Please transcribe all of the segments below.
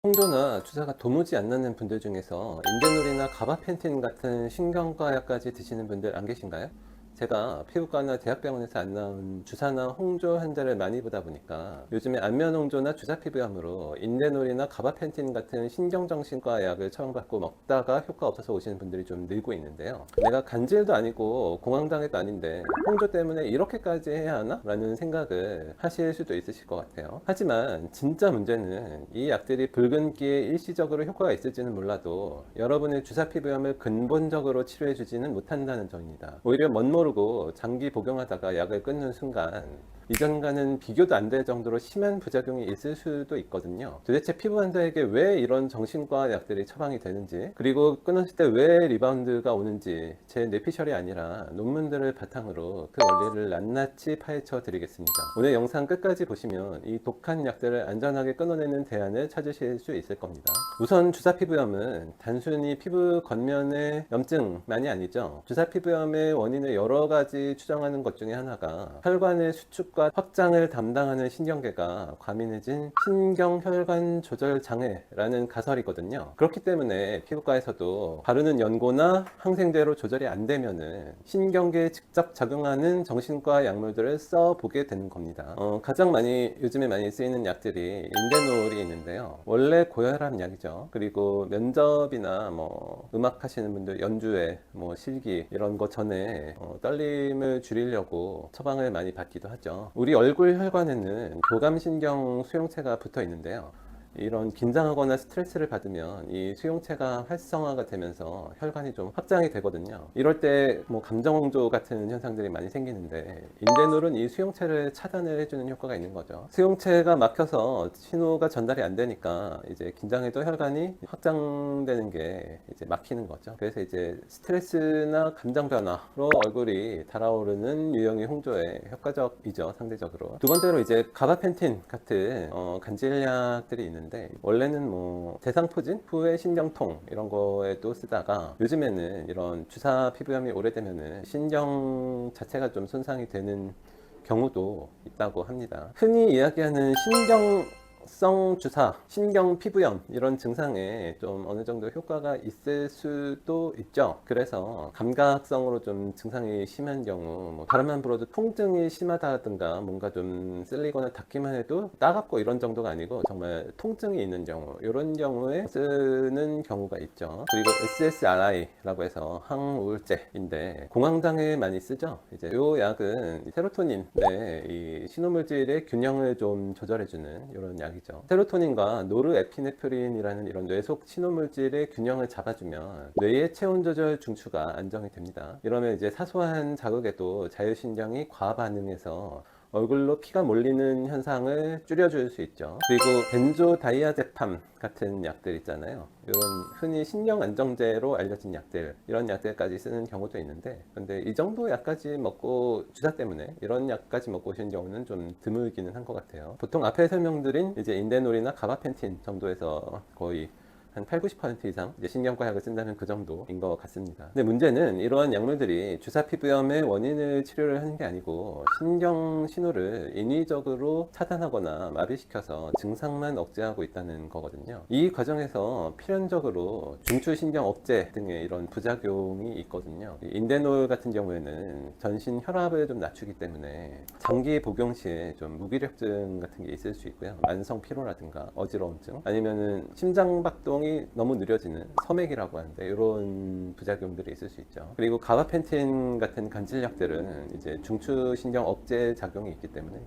홍조나 주사가 도무지 안 나는 분들 중에서 인대놀이나 가바펜틴 같은 신경과약까지 드시는 분들 안 계신가요? 제가 피부과나 대학병원에서 안 나온 주사나 홍조 환자를 많이 보다 보니까 요즘에 안면홍조나 주사피부염으로 인대놀이나 가바펜틴 같은 신경정신과 약을 처방받고 먹다가 효과 없어서 오시는 분들이 좀 늘고 있는데요. 내가 간질도 아니고 공황장애도 아닌데 홍조 때문에 이렇게까지 해야 하나? 라는 생각을 하실 수도 있으실 것 같아요. 하지만 진짜 문제는 이 약들이 붉은기에 일시적으로 효과가 있을지는 몰라도 여러분의 주사피부염을 근본적으로 치료해주지는 못한다는 점입니다. 오히려 멋모르고 장기 복용하다가 약을 끊는 순간 이전과는 비교도 안 될 정도로 심한 부작용이 있을 수도 있거든요. 도대체 피부 환자에게 왜 이런 정신과 약들이 처방이 되는지, 그리고 끊었을 때 왜 리바운드가 오는지 제 뇌피셜이 아니라 논문들을 바탕으로 그 원리를 낱낱이 파헤쳐 드리겠습니다. 오늘 영상 끝까지 보시면 이 독한 약들을 안전하게 끊어내는 대안을 찾으실 수 있을 겁니다. 우선 주사피부염은 단순히 피부 겉면의 염증만이 아니죠. 주사피부염의 원인을 여러 가지 추정하는 것 중에 하나가 혈관의 수축과 확장을 담당하는 신경계가 과민해진 신경혈관 조절 장애라는 가설이거든요. 그렇기 때문에 피부과에서도 바르는 연고나 항생제로 조절이 안 되면은 신경계에 직접 작용하는 정신과 약물들을 써보게 되는 겁니다. 가장 요즘에 많이 쓰이는 약들이 인대놀이 있는데요. 원래 고혈압 약이죠. 그리고 면접이나 음악 하시는 분들 연주회, 실기 이런 거 전에 떨림을 줄이려고 처방을 많이 받기도 하죠. 우리 얼굴 혈관에는 교감신경 수용체가 붙어 있는데요. 이런 긴장하거나 스트레스를 받으면 이 수용체가 활성화가 되면서 혈관이 좀 확장이 되거든요. 이럴 때 감정홍조 같은 현상들이 많이 생기는데 인대놀은 이 수용체를 차단을 해주는 효과가 있는 거죠. 수용체가 막혀서 신호가 전달이 안 되니까 이제 긴장해도 혈관이 확장되는 게 이제 막히는 거죠. 그래서 이제 스트레스나 감정 변화로 얼굴이 달아오르는 유형의 홍조에 효과적이죠, 상대적으로. 두 번째로 이제 가바펜틴 같은 간질약들이 있는데 원래는 대상포진, 후회 신경통 이런 거에도 쓰다가 요즘에는 이런 주사 피부염이 오래되면은 신경 자체가 좀 손상이 되는 경우도 있다고 합니다. 흔히 이야기하는 신경성 주사, 신경 피부염 이런 증상에 좀 어느 정도 효과가 있을 수도 있죠. 그래서 감각성으로 좀 증상이 심한 경우 바람만 불어도 통증이 심하다든가 뭔가 좀 쓸리거나 닿기만 해도 따갑고 이런 정도가 아니고 정말 통증이 있는 경우, 이런 경우에 쓰는 경우가 있죠. 그리고 SSRI라고 해서 항우울제인데 공황장애에 많이 쓰죠. 이제 이 약은 세로토닌, 이 신호물질의 균형을 좀 조절해주는 이런 약이죠. 세로토닌과 노르에피네프린이라는 이런 뇌속 신호물질의 균형을 잡아주면 뇌의 체온 조절 중추가 안정이 됩니다. 이러면 이제 사소한 자극에도 자율신경이 과반응해서 얼굴로 피가 몰리는 현상을 줄여줄 수 있죠. 그리고 벤조다이아제팜 같은 약들 있잖아요. 이런 흔히 신경안정제로 알려진 약들, 이런 약들까지 쓰는 경우도 있는데, 근데 이 정도 약까지 먹고 주사 때문에 이런 약까지 먹고 오시는 경우는 좀 드물기는 한 것 같아요. 보통 앞에 설명드린 이제 인대놀이나 가바펜틴 정도에서 거의 한 8, 90% 이상 이제 신경과 약을 쓴다면 그 정도인 것 같습니다. 근데 문제는 이러한 약물들이 주사 피부염의 원인을 치료를 하는 게 아니고 신경 신호를 인위적으로 차단하거나 마비시켜서 증상만 억제하고 있다는 거거든요. 이 과정에서 필연적으로 중추신경 억제 등의 이런 부작용이 있거든요. 인대놀 같은 경우에는 전신 혈압을 좀 낮추기 때문에 장기 복용 시에 좀 무기력증 같은 게 있을 수 있고요. 만성 피로라든가 어지러움증, 아니면은 심장박동이 너무 느려지는 소맥이라고 하는데 이런 부작용들이 있을 수 있죠. 그리고 가바펜틴 같은 간질약들은 이제 중추신경 억제 작용이 있기 때문에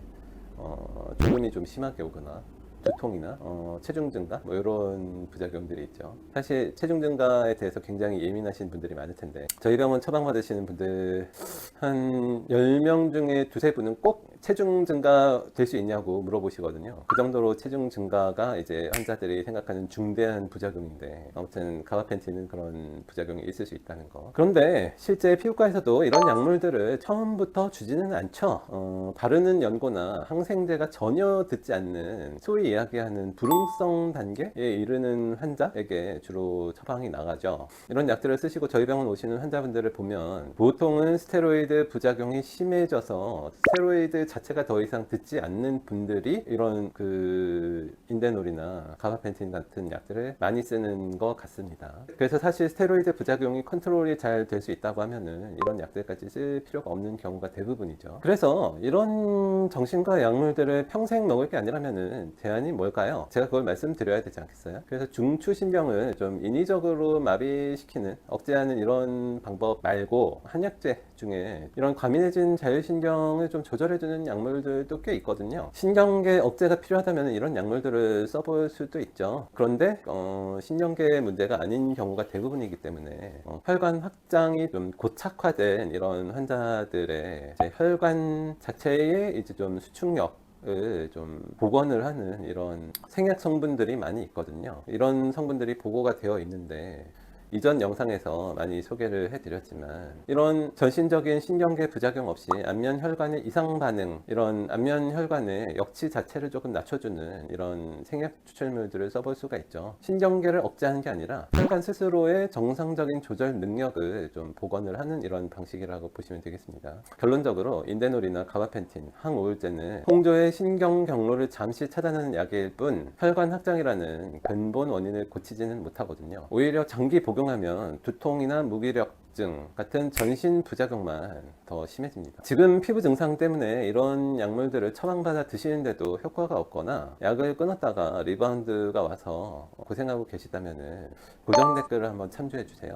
졸음이 좀 심하게 오거나 두통이나 체중 증가 이런 부작용들이 있죠. 사실 체중 증가에 대해서 굉장히 예민하신 분들이 많을 텐데 저희 병원 처방받으시는 분들 한 10명 중에 두세 분은 꼭 체중 증가 될 수 있냐고 물어보시거든요. 그 정도로 체중 증가가 이제 환자들이 생각하는 중대한 부작용인데, 아무튼 가바펜틴은 그런 부작용이 있을 수 있다는 거. 그런데 실제 피부과에서도 이런 약물들을 처음부터 주지는 않죠. 바르는 연고나 항생제가 전혀 듣지 않는 소위 이야기하는 불응성 단계에 이르는 환자에게 주로 처방이 나가죠. 이런 약들을 쓰시고 저희 병원 오시는 환자분들을 보면 보통은 스테로이드 부작용이 심해져서 스테로이드 자체가 더 이상 듣지 않는 분들이 이런 그 인데놀이나 가바펜틴 같은 약들을 많이 쓰는 것 같습니다. 그래서 사실 스테로이드 부작용이 컨트롤이 잘 될 수 있다고 하면은 이런 약들까지 쓸 필요가 없는 경우가 대부분이죠. 그래서 이런 정신과 약물들을 평생 먹을 게 아니라면은 대안이 뭘까요? 제가 그걸 말씀드려야 되지 않겠어요? 그래서 중추신경을 좀 인위적으로 마비시키는, 억제하는 이런 방법 말고 한약재 중에 이런 과민해진 자율신경을 좀 조절해주는 약물들도 꽤 있거든요. 신경계 억제가 필요하다면 이런 약물들을 써볼 수도 있죠. 그런데 신경계 문제가 아닌 경우가 대부분이기 때문에 혈관 확장이 좀 고착화된 이런 환자들의 이제 혈관 자체의 이제 좀 수축력 을좀 복원을 하는 이런 생약 성분들이 많이 있거든요. 이런 성분들이 보고가 되어 있는데 이전 영상에서 많이 소개를 해드렸지만 이런 전신적인 신경계 부작용 없이 안면 혈관의 이상 반응, 이런 안면 혈관의 역치 자체를 조금 낮춰주는 이런 생약 추출물들을 써볼 수가 있죠. 신경계를 억제하는 게 아니라 혈관 스스로의 정상적인 조절 능력을 좀 복원을 하는 이런 방식이라고 보시면 되겠습니다. 결론적으로 인데놀이나 가바펜틴, 항우울제는 홍조의 신경 경로를 잠시 차단하는 약일 뿐 혈관 확장이라는 근본 원인을 고치지는 못하거든요. 오히려 장기 복용하면 두통이나 무기력증 같은 전신 부작용만 더 심해집니다. 지금 피부 증상 때문에 이런 약물들을 처방받아 드시는데도 효과가 없거나 약을 끊었다가 리바운드가 와서 고생하고 계시다면 고정 댓글을 한번 참조해 주세요.